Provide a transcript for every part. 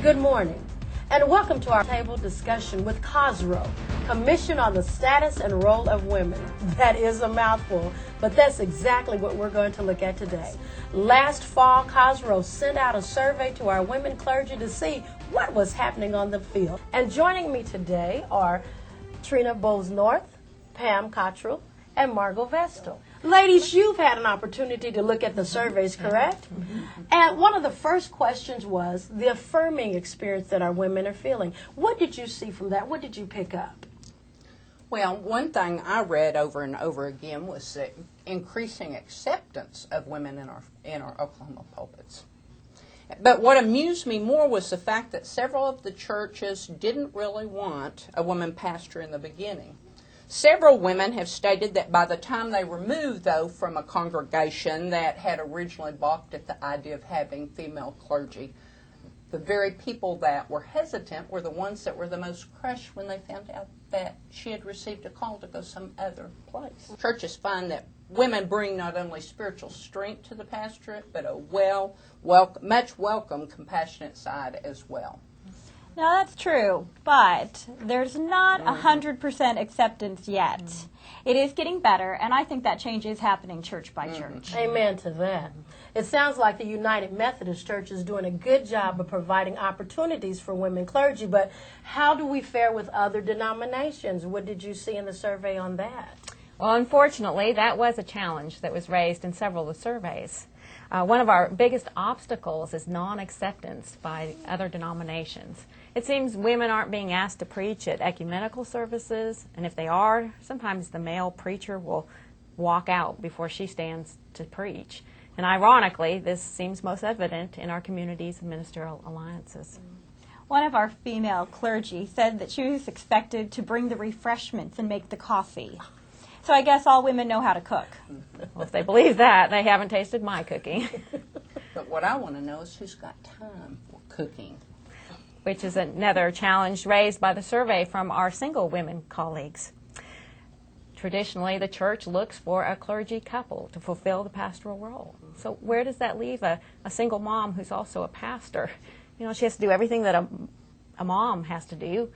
Good morning, and welcome to our table discussion with COSROW, Commission on the Status and Role of Women. That is a mouthful, but that's exactly what we're going to look at today. Last fall, COSROW sent out a survey to our women clergy to see what was happening on the field. And joining me today are Trina Bowes-North, Pam Cottrell, and Margot Vestal. Ladies, you've had an opportunity to look at the surveys, correct? And one of the first questions was the affirming experience that our women are feeling. What did you see from that? What did you pick up? Well, one thing I read over and over again was the increasing acceptance of women in our Oklahoma pulpits. But what amused me more was the fact that several of the churches didn't really want a woman pastor in the beginning. Several women have stated that by the time they were moved, though, from a congregation that had originally balked at the idea of having female clergy, the very people that were hesitant were the ones that were the most crushed when they found out that she had received a call to go some other place. Churches find that women bring not only spiritual strength to the pastorate, but a much welcome, compassionate side as well. Now that's true, but there's not 100% acceptance yet. It is getting better, and I think that change is happening church by church. Amen to that. It sounds like the United Methodist Church is doing a good job of providing opportunities for women clergy, but how do we fare with other denominations? What did you see in the survey on that? Well, unfortunately, that was a challenge that was raised in several of the surveys. One of our biggest obstacles is non-acceptance by other denominations. It seems women aren't being asked to preach at ecumenical services, and if they are, sometimes the male preacher will walk out before she stands to preach. And ironically, this seems most evident in our community's ministerial alliances. One of our female clergy said that she was expected to bring the refreshments and make the coffee. So I guess all women know how to cook. Well, if they believe that, they haven't tasted my cooking. But what I want to know is who's got time for cooking. Which is another challenge raised by the survey from our single women colleagues. Traditionally, the church looks for a clergy couple to fulfill the pastoral role. So where does that leave a single mom who's also a pastor? You know, she has to do everything that a mom has to do.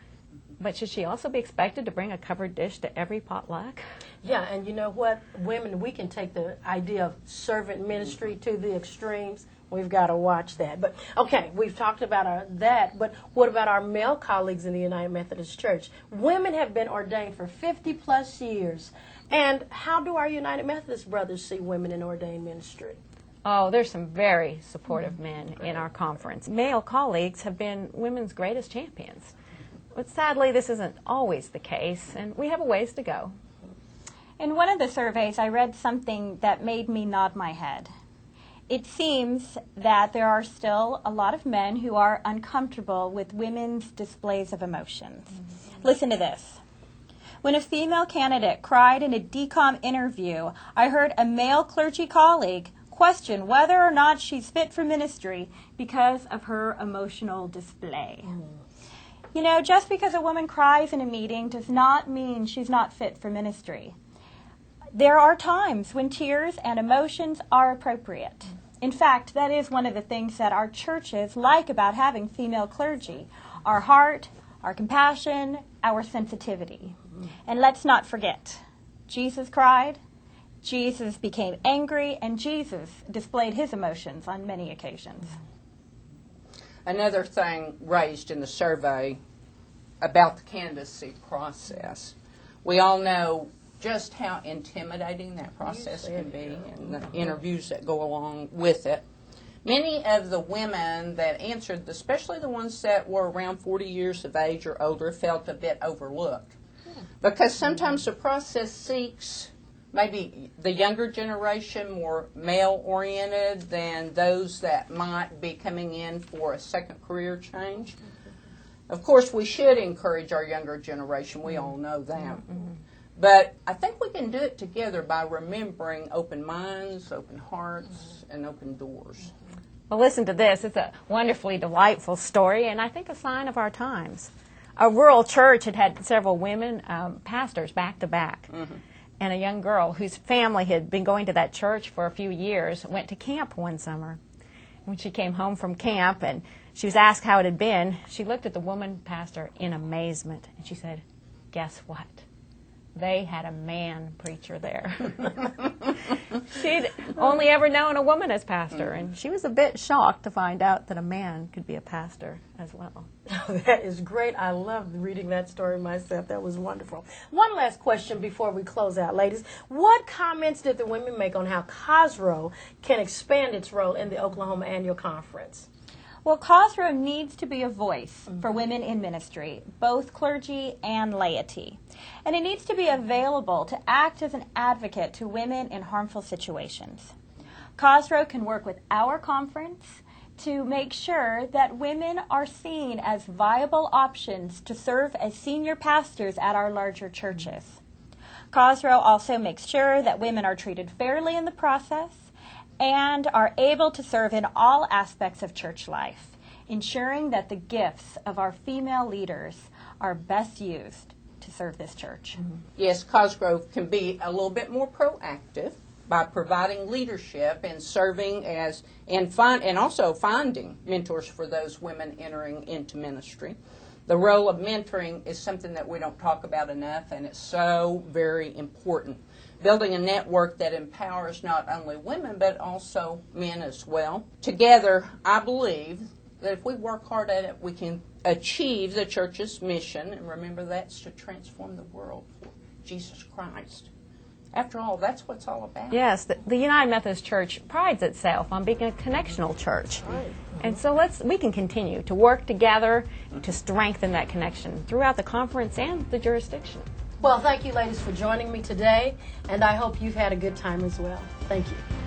But should she also be expected to bring a covered dish to every potluck? Yeah, and you know what? Women, we can take the idea of servant ministry to the extremes. We've got to watch that. But, okay, we've talked about that, but what about our male colleagues in the United Methodist Church? Women have been ordained for 50-plus years. And how do our United Methodist brothers see women in ordained ministry? Oh, there's some very supportive men in our conference. Male colleagues have been women's greatest champions. But sadly, this isn't always the case, and we have a ways to go. In one of the surveys, I read something that made me nod my head. It seems that there are still a lot of men who are uncomfortable with women's displays of emotions. Listen to this. When a female candidate cried in a DCOM interview, I heard a male clergy colleague question whether or not she's fit for ministry because of her emotional display. You know, just because a woman cries in a meeting does not mean she's not fit for ministry. There are times when tears and emotions are appropriate. In fact, that is one of the things that our churches like about having female clergy. Our heart, our compassion, our sensitivity. And let's not forget, Jesus cried, Jesus became angry, and Jesus displayed his emotions on many occasions. Another thing raised in the survey about the candidacy process. We all know just how intimidating that process can be and the interviews that go along with it. Many of the women that answered, especially the ones that were around 40 years of age or older, felt a bit overlooked. Because sometimes the process seeks maybe the younger generation more male-oriented than those that might be coming in for a second career change. Of course, we should encourage our younger generation. We all know that. But I think we can do it together by remembering open minds, open hearts, and open doors. Well, listen to this. It's a wonderfully delightful story, and I think a sign of our times. A rural church had several women pastors back to back. And a young girl whose family had been going to that church for a few years went to camp one summer. When she came home from camp and she was asked how it had been, she looked at the woman pastor in amazement and she said, "Guess what? They had a man preacher there." She'd only ever known a woman as pastor, and she was a bit shocked to find out that a man could be a pastor as well. Oh, that is great. I loved reading that story myself. That was wonderful. One last question before we close out, ladies. What comments did the women make on how COSROW can expand its role in the Oklahoma Annual Conference? Well, COSROW needs to be a voice for women in ministry, both clergy and laity. And it needs to be available to act as an advocate to women in harmful situations. COSROW can work with our conference to make sure that women are seen as viable options to serve as senior pastors at our larger churches. COSROW also makes sure that women are treated fairly in the process and are able to serve in all aspects of church life, ensuring that the gifts of our female leaders are best used to serve this church. Yes, COSROW can be a little bit more proactive by providing leadership and serving as and also finding mentors for those women entering into ministry. The role of mentoring is something that we don't talk about enough, and it's so very important. Building a network that empowers not only women but also men as well. Together, I believe that if we work hard at it, we can achieve the church's mission, and remember that's to transform the world for Jesus Christ. After all, that's what it's all about. Yes, the United Methodist Church prides itself on being a connectional church. Right. And so we can continue to work together to strengthen that connection throughout the conference and the jurisdiction. Well, thank you, ladies, for joining me today, and I hope you've had a good time as well. Thank you.